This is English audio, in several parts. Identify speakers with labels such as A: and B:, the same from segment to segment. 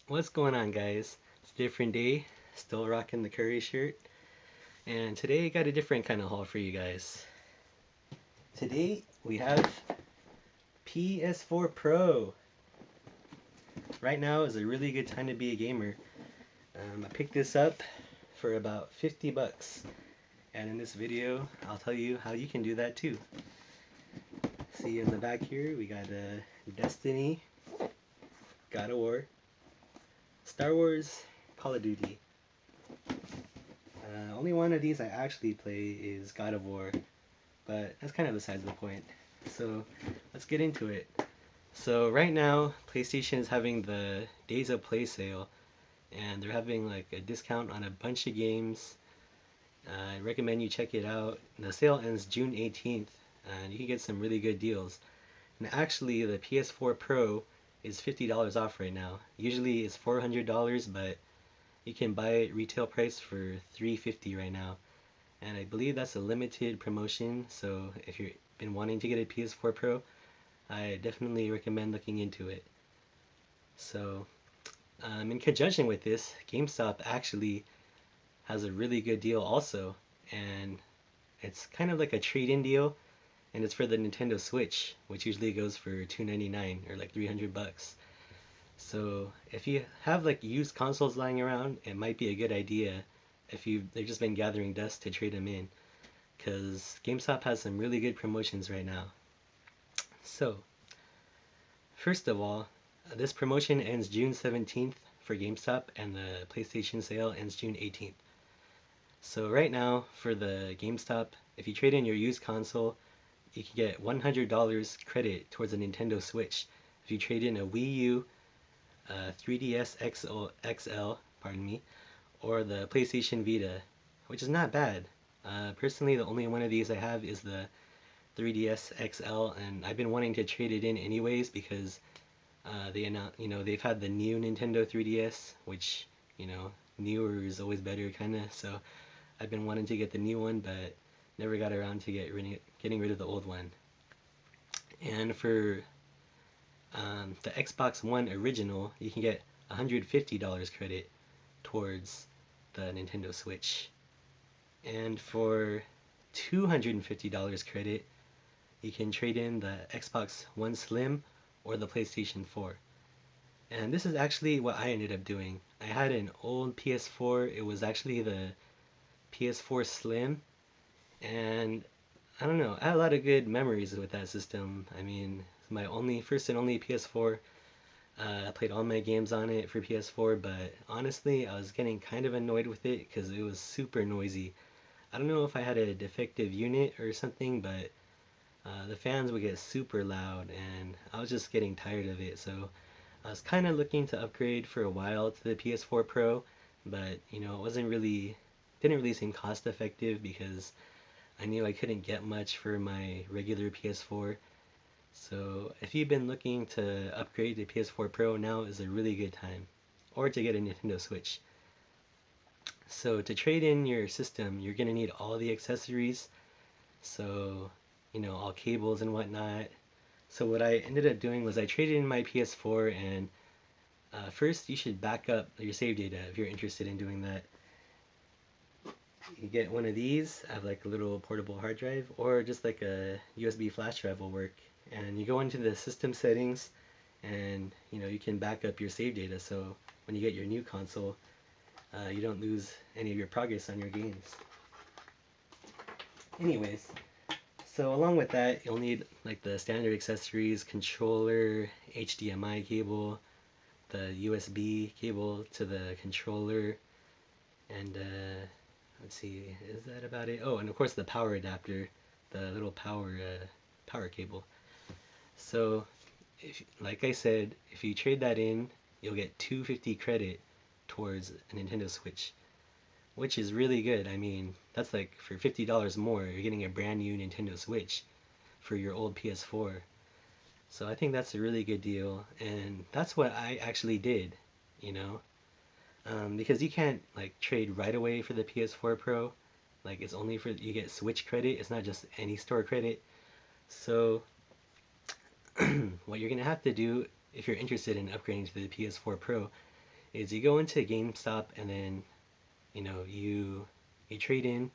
A: What's going on, guys? It's a different day, still rocking the curry shirt, and today I got a different kind of haul for you guys. Today we have PS4 Pro. Right now is a really good time to be a gamer. I picked this up for about 50 bucks, and in this video I'll tell you how you can do that too. See in the back here we got Destiny, God of War, Star Wars, Call of Duty. Only one of these I actually play is God of War, but that's kind of besides the point. So let's get into it. So right now, PlayStation is having the Days of Play sale, and they're having like a discount on a bunch of games. I recommend you check it out. The sale ends June 18th, and you can get some really good deals. And actually, the PS4 Pro is $50 off right now. Usually it's $400, but you can buy it retail price for $350 right now. And I believe that's a limited promotion, so if you've been wanting to get a PS4 Pro, I definitely recommend looking into it. So, in conjunction with this, GameStop actually has a really good deal also, and it's kind of like a trade-in deal, and it's for the Nintendo Switch, which usually goes for $299 or like 300 bucks. So, if you have like used consoles lying around, it might be a good idea if they've just been gathering dust to trade them in, because GameStop has some really good promotions right now. So, first of all, this promotion ends June 17th for GameStop, and the PlayStation sale ends June 18th. So right now, for the GameStop, if you trade in your used console, you can get $100 credit towards a Nintendo Switch. If you trade in a Wii U, 3DS XL, pardon me, or the PlayStation Vita, which is not bad. Personally, the only one of these I have is the 3DS XL, and I've been wanting to trade it in anyways because they've had the new Nintendo 3DS, which newer is always better, kind of. So I've been wanting to get the new one, but never got around to getting rid of the old one. And for the Xbox One original, you can get $150 credit towards the Nintendo Switch. And for $250 credit, you can trade in the Xbox One Slim or the PlayStation 4. And this is actually what I ended up doing. I had an old PS4, it was actually the PS4 Slim, and I don't know, I had a lot of good memories with that system. I mean, it's my first and only PS4. I played all my games on it for PS4, but honestly, I was getting kind of annoyed with it because it was super noisy. I don't know if I had a defective unit or something, but the fans would get super loud, and I was just getting tired of it. So I was kind of looking to upgrade for a while to the PS4 Pro, but it didn't really seem cost effective because I knew I couldn't get much for my regular PS4. So if you've been looking to upgrade to PS4 Pro, now is a really good time, or to get a Nintendo Switch. So to trade in your system, you're gonna need all the accessories. So all cables and whatnot. So what I ended up doing was I traded in my PS4, and first you should back up your save data if you're interested in doing that. You get one of these, have like a little portable hard drive, or just like a USB flash drive will work. And you go into the system settings, and you can back up your save data, so when you get your new console, you don't lose any of your progress on your games. Anyways, so along with that, you'll need like the standard accessories: controller, HDMI cable, the USB cable to the controller, and let's see, is that about it? Oh, and of course the power adapter, the little power cable. So, like I said, if you trade that in, you'll get 250 credit towards a Nintendo Switch, which is really good. I mean, that's like for $50 more, you're getting a brand new Nintendo Switch for your old PS4. So I think that's a really good deal, and that's what I actually did, you know, because you can't like trade right away for the PS4 Pro. Like it's only for you get Switch credit. It's not just any store credit. So what you're gonna have to do if you're interested in upgrading to the PS4 Pro is you go into GameStop and then you trade in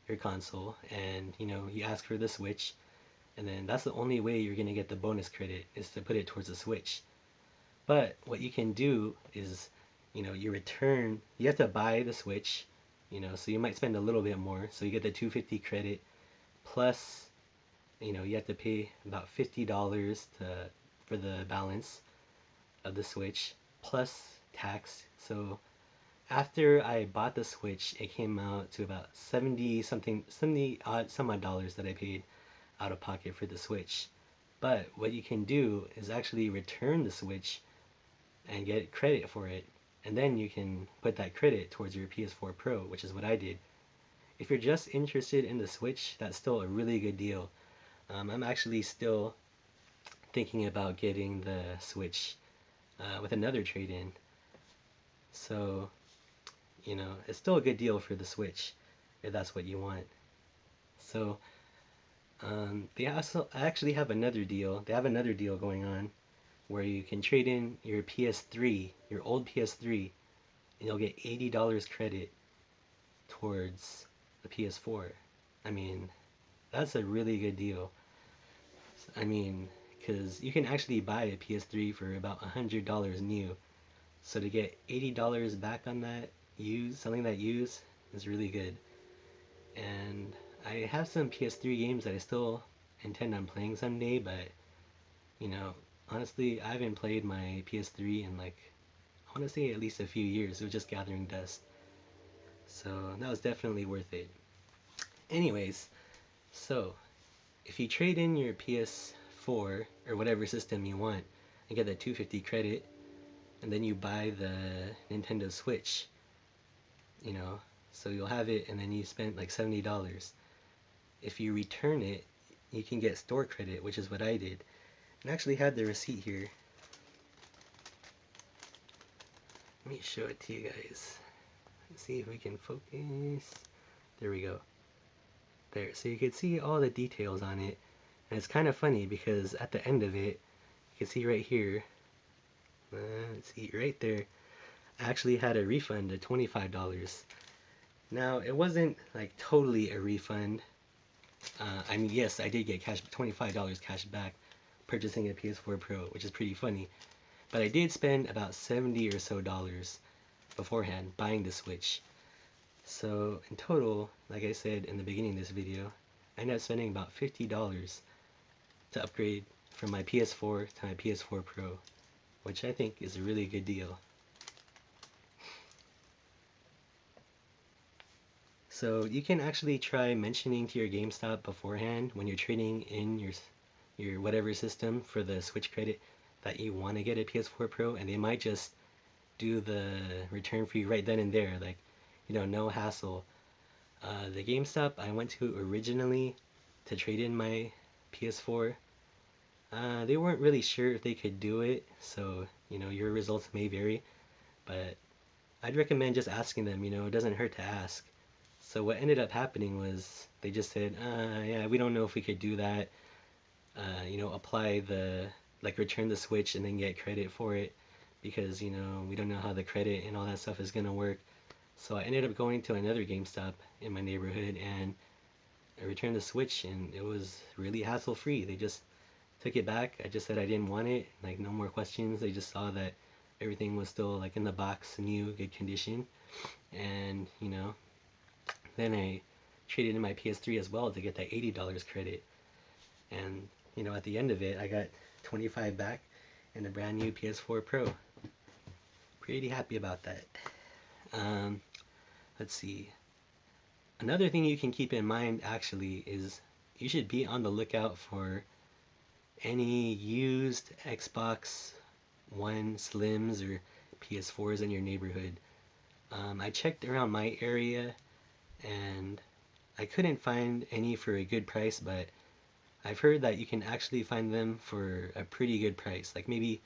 A: your console and you ask for the Switch, and then that's the only way you're gonna get the bonus credit is to put it towards the Switch. But what you can do is you have to buy the Switch, so you might spend a little bit more, so you get the 250 credit plus you have to pay about $50 for the balance of the Switch plus tax. So after I bought the Switch, it came out to about 70 something, 70 odd some odd dollars that I paid out of pocket for the Switch. But what you can do is actually return the Switch and get credit for it, and then you can put that credit towards your PS4 Pro, which is what I did. If you're just interested in the Switch, that's still a really good deal. I'm actually still thinking about getting the Switch with another trade-in. So, it's still a good deal for the Switch if that's what you want. So, they also actually have another deal. They have another deal going on where you can trade in your PS3, your old PS3, and you'll get $80 credit towards the PS4. I mean, that's a really good deal. I mean, because you can actually buy a PS3 for about $100 new. So to get $80 back on that selling that used, is really good. And I have some PS3 games that I still intend on playing someday, but you know, honestly, I haven't played my PS3 in like, I want to say at least a few years. It was just gathering dust. So that was definitely worth it. Anyways, so if you trade in your PS4 or whatever system you want and get that 250 credit, and then you buy the Nintendo Switch, so you'll have it and then you spent like $70. If you return it, you can get store credit, which is what I did. And I actually had the receipt here. Let me show it to you guys. Let's see if we can focus. There we go. There, so you can see all the details on it. And it's kind of funny because at the end of it, you can see right here, let's see right there, I actually had a refund of $25. Now, it wasn't like totally a refund. I mean, yes, I did get $25 cash back purchasing a PS4 Pro, which is pretty funny. But I did spend about $70 or so beforehand buying the Switch. So in total, like I said in the beginning of this video, I ended up spending about $50 to upgrade from my PS4 to my PS4 Pro, which I think is a really good deal. So you can actually try mentioning to your GameStop beforehand when you're trading in your whatever system for the Switch credit that you want to get a PS4 Pro, and they might just do the return for you right then and there, like, no hassle. The GameStop I went to originally to trade in my PS4, they weren't really sure if they could do it, so your results may vary, but I'd recommend just asking them. It doesn't hurt to ask. So what ended up happening was they just said, yeah, we don't know if we could do that. Apply return the Switch and then get credit for it because, we don't know how the credit and all that stuff is going to work. So I ended up going to another GameStop in my neighborhood and I returned the Switch and it was really hassle-free. They just took it back. I just said I didn't want it, like no more questions. They just saw that everything was still like in the box, new, good condition. And, then I traded in my PS3 as well to get that $80 credit. And, at the end of it, I got $25 back and a brand new PS4 Pro. Pretty happy about that. Let's see. Another thing you can keep in mind actually is you should be on the lookout for any used Xbox One Slims or PS4s in your neighborhood. I checked around my area and I couldn't find any for a good price, but I've heard that you can actually find them for a pretty good price, like maybe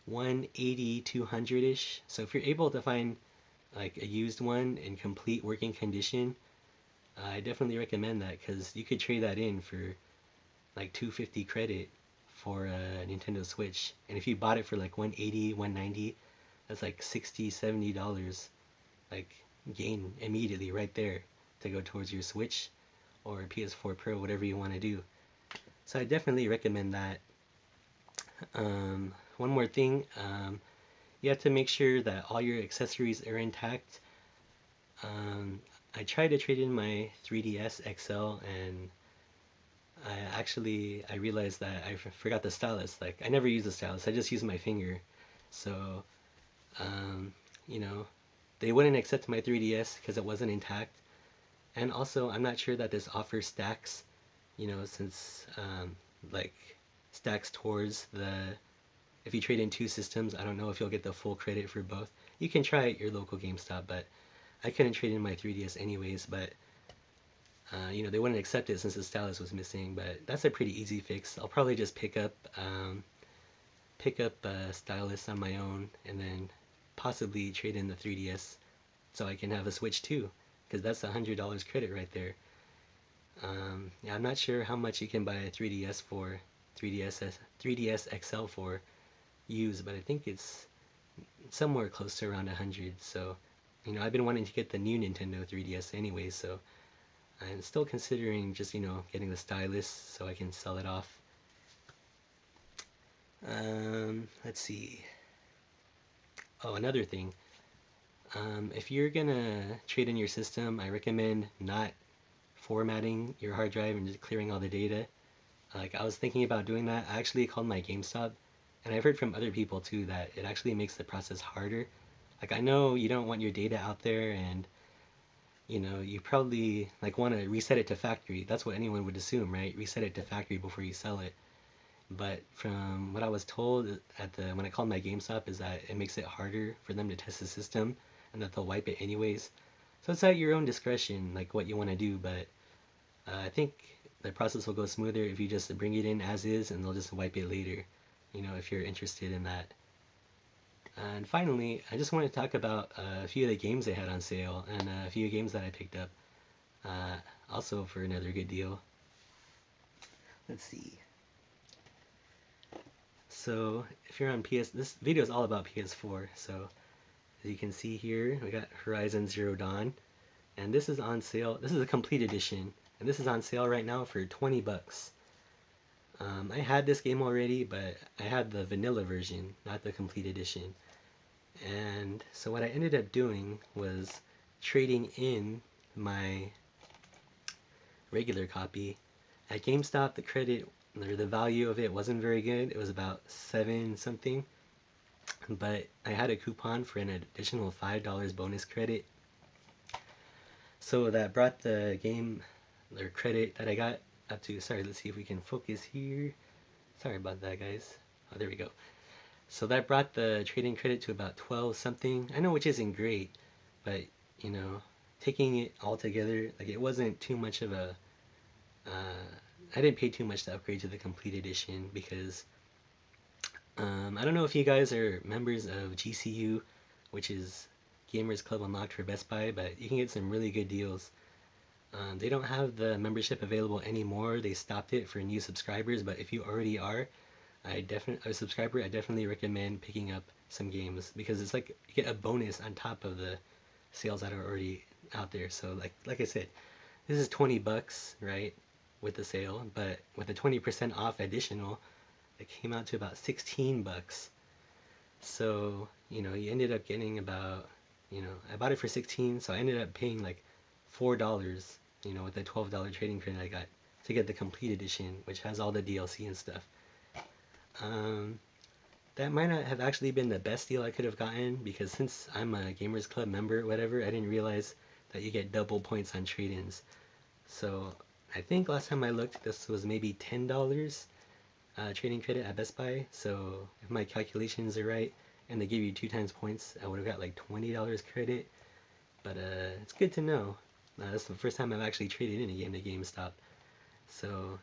A: 180, 200-ish. So if you're able to find like a used one in complete working condition, I definitely recommend that because you could trade that in for like 250 credit for a Nintendo Switch. And if you bought it for like 180, 190, That's like $60-$70 like gain immediately right there to go towards your Switch or PS4 Pro, whatever you want to do. So I definitely recommend that. One more thing, you have to make sure that all your accessories are intact. I tried to trade in my 3DS XL, and I realized that I forgot the stylus. Like I never use the stylus. I just use my finger. So um, you know, they wouldn't accept my 3DS because it wasn't intact. And also, I'm not sure that this offers stacks. Since like stacks towards the if you trade in two systems, I don't know if you'll get the full credit for both. You can try at your local GameStop, but I couldn't trade in my 3DS anyways. But they wouldn't accept it since the stylus was missing. But that's a pretty easy fix. I'll probably just pick up a stylus on my own, and then possibly trade in the 3DS so I can have a Switch too, because that's $100 credit right there. Yeah, I'm not sure how much you can buy a 3DS for, 3DS XL for used, but I think it's somewhere close to around 100. So, I've been wanting to get the new Nintendo 3DS anyway, so I'm still considering just, getting the stylus so I can sell it off. Let's see. Oh, another thing. If you're gonna trade in your system, I recommend not formatting your hard drive and just clearing all the data. Like I was thinking about doing that. I actually called my GameStop, and I've heard from other people too that it actually makes the process harder. Like I know you don't want your data out there, and you probably like want to reset it to factory. That's what anyone would assume, right? Reset it to factory before you sell it. But from what I was told when I called my GameStop is that it makes it harder for them to test the system, and that they'll wipe it anyways. So it's at your own discretion, like what you want to do. But I think the process will go smoother if you just bring it in as is, and they'll just wipe it later. If you're interested in that. And finally, I just want to talk about a few of the games they had on sale, and a few games that I picked up, also for another good deal. Let's see. So if you're on this video is all about PS4. So as you can see here, we got Horizon Zero Dawn, and this is on sale. This is a complete edition, and this is on sale right now for 20 bucks. I had this game already, but I had the vanilla version, not the complete edition. And so what I ended up doing was trading in my regular copy. At GameStop, the credit or the value of it wasn't very good. It was about 7 something. But I had a coupon for an additional $5 bonus credit. So that brought the game or credit that I got up to, sorry, let's see if we can focus here. Sorry about that, guys. Oh, there we go. So that brought the trading credit to about 12 something. I know, which isn't great, but taking it all together, like it wasn't too much of a I didn't pay too much to upgrade to the complete edition because I don't know if you guys are members of GCU, which is Gamers Club Unlocked for Best Buy, but you can get some really good deals. They don't have the membership available anymore. They stopped it for new subscribers, but if you already are a subscriber, I definitely recommend picking up some games because it's like you get a bonus on top of the sales that are already out there. So like I said, this is 20 bucks, right, with the sale, but with a 20% off additional, it came out to about 16 bucks. So, you ended up getting about, I bought it for 16, so I ended up paying like $4, with the $12 trading credit I got to get the complete edition, which has all the DLC and stuff. That might not have actually been the best deal I could have gotten because since I'm a Gamers Club member or whatever, I didn't realize that you get double points on trade-ins. So I think last time I looked, this was maybe $10 trading credit at Best Buy. So if my calculations are right, and they give you 2 times points, I would have got like $20 credit. But it's good to know. That's the first time I've actually traded in a game to GameStop. So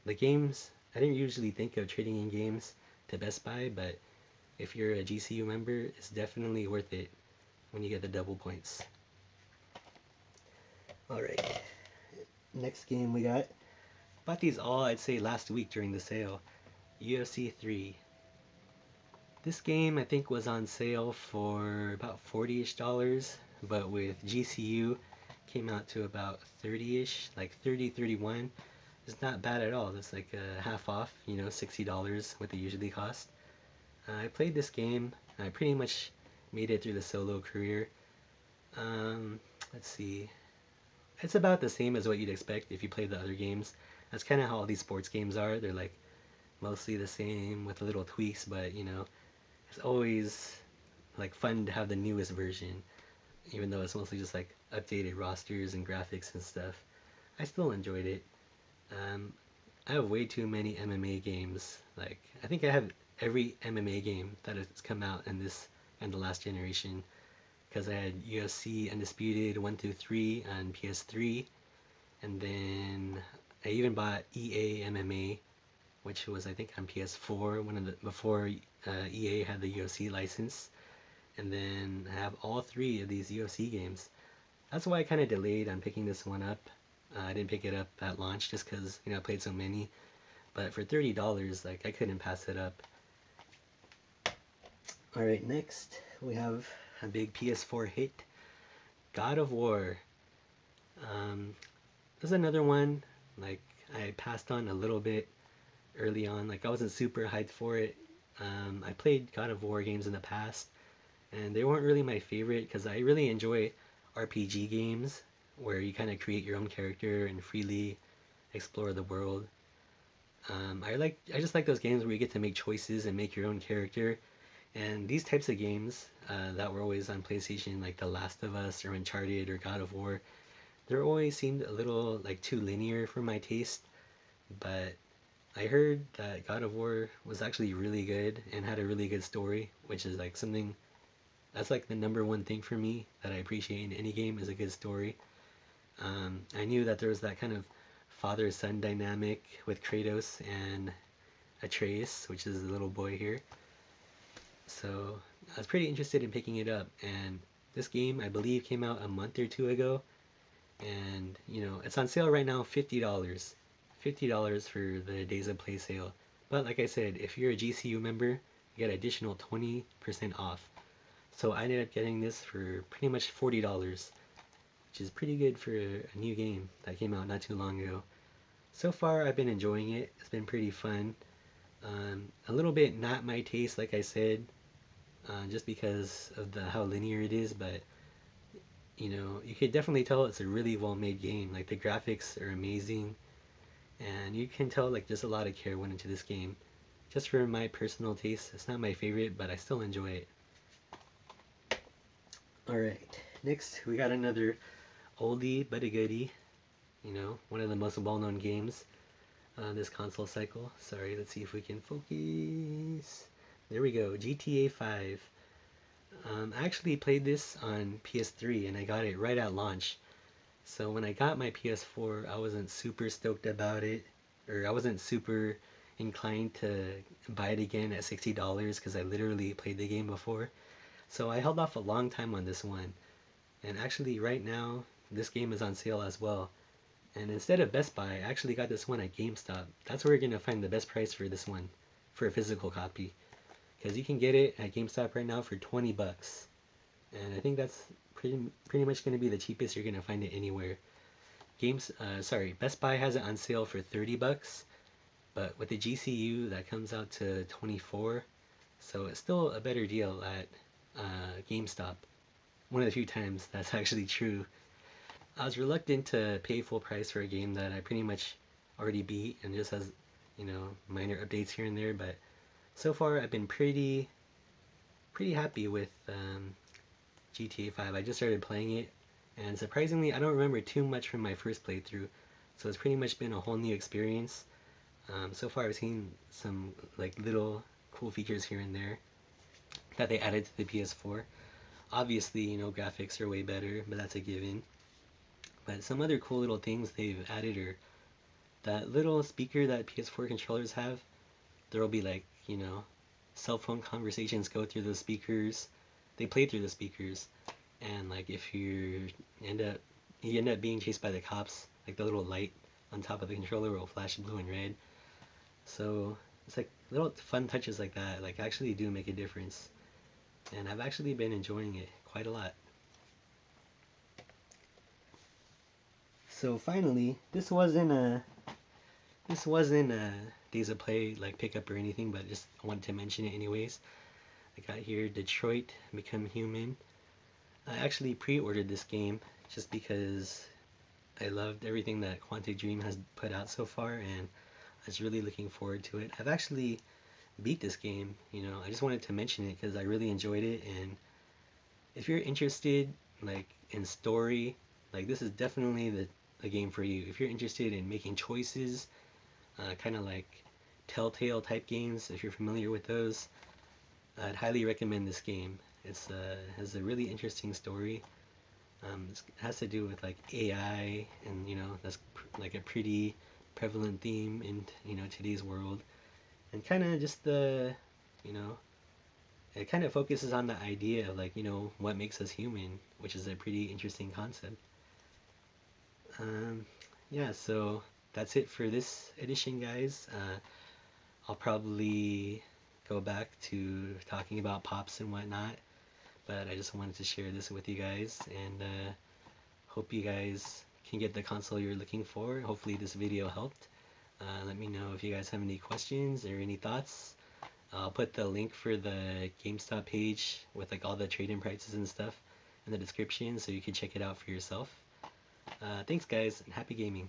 A: the games, I didn't usually think of trading in games to Best Buy, but if you're a GCU member, it's definitely worth it when you get the double points. Alright, next game we got. Bought these all, I'd say, last week during the sale. UFC 3. This game I think was on sale for about 40-ish dollars, but with GCU came out to about 30-ish, like 30, 31. It's not bad at all. It's like a half off, $60 what they usually cost. I played this game. I pretty much made it through the solo career. Um, let's see. It's about the same as what you'd expect if you played the other games. That's kind of how all these sports games are. They're like mostly the same with little tweaks, but it's always like fun to have the newest version, even though it's mostly just like updated rosters and graphics and stuff. I still enjoyed it. Um, I have way too many MMA games. Like I think I have every MMA game that has come out in this and the last generation because I had UFC Undisputed 1 through 3 on PS3, and then I even bought EA MMA, which was I think on PS4 one of the before EA had the UFC license, and then I have all three of these UFC games. That's why I kind of delayed on picking this one up. I didn't pick it up at launch just because I played so many. But for $30, like I couldn't pass it up. All right, next we have a big PS4 hit, God of War. There's another one like I passed on a little bit early on. Like I wasn't super hyped for it. I played God of War games in the past, and they weren't really my favorite because I really enjoy RPG games where you kind of create your own character and freely explore the world. I just like those games where you get to make choices and make your own character. And these types of games that were always on PlayStation, like The Last of Us or Uncharted or God of War, they always seemed a little like too linear for my taste. But I heard that God of War was actually really good and had a really good story, which is like something that's like the number one thing for me that I appreciate in any game is a good story. I knew that there was that kind of father-son dynamic with Kratos and Atreus, which is the little boy here. So I was pretty interested in picking it up, and this game I believe came out a month or two ago, and it's on sale right now, $50. $50 for the Days of Play sale. But like I said, if you're a GCU member, you get additional 20% off. So I ended up getting this for pretty much $40, which is pretty good for a new game that came out not too long ago. So far, I've been enjoying it. It's been pretty fun. A little bit not my taste, like I said, just because of how linear it is. But you could definitely tell it's a really well-made game. Like the graphics are amazing, and you can tell like just a lot of care went into this game. Just for my personal taste, it's not my favorite, but I still enjoy it. All right, next we got another oldie but a goodie. One of the most well-known games this console cycle. Sorry, let's see if we can focus. There we go, GTA 5. I actually played this on PS3 and I got it right at launch. So when I got my PS4, I wasn't super stoked about it, or I wasn't super inclined to buy it again at $60 because I literally played the game before. So I held off a long time on this one. And actually right now, this game is on sale as well. And instead of Best Buy, I actually got this one at GameStop. That's where you're going to find the best price for this one, for a physical copy. Because you can get it at GameStop right now for 20 bucks. And I think that's pretty much going to be the cheapest you're going to find it anywhere. Best Buy has it on sale for 30 bucks. But with the GCU, that comes out to 24. So it's still a better deal at GameStop. One of the few times that's actually true. I was reluctant to pay full price for a game that I pretty much already beat and just has, minor updates here and there. But so far, I've been pretty happy with GTA 5. I just started playing it, and surprisingly, I don't remember too much from my first playthrough. So it's pretty much been a whole new experience. So far, I've seen some like little cool features here and there that they added to the PS4. Obviously, graphics are way better, but that's a given. But some other cool little things they've added are that little speaker that PS4 controllers have. There'll be like, cell phone conversations go through those speakers. They play through the speakers. And like if end up being chased by the cops, like the little light on top of the controller will flash blue and red. So it's like little fun touches like that like actually do make a difference, and I've actually been enjoying it quite a lot. So finally, this wasn't a Days of Play like pickup or anything, but just wanted to mention it anyways. I got here Detroit Become Human. I actually pre-ordered this game just because I loved everything that Quantic Dream has put out so far, and I was really looking forward to it. I've actually beat this game, I just wanted to mention it because I really enjoyed it, and if you're interested like in story, like this is definitely the game for you. If you're interested in making choices, kind of like Telltale type games, if you're familiar with those, I'd highly recommend this game. It's has a really interesting story. It has to do with like AI, and that's like a pretty prevalent theme in today's world, and kind of just you know it kind of focuses on the idea of like what makes us human, which is a pretty interesting concept. Um, yeah, so that's it for this edition, guys. I'll probably go back to talking about pops and whatnot, but I just wanted to share this with you guys, and hope you guys can get the console you're looking for. Hopefully this video helped. Let me know if you guys have any questions or any thoughts. I'll put the link for the GameStop page with like all the trade-in prices and stuff in the description so you can check it out for yourself. Thanks guys, and happy gaming.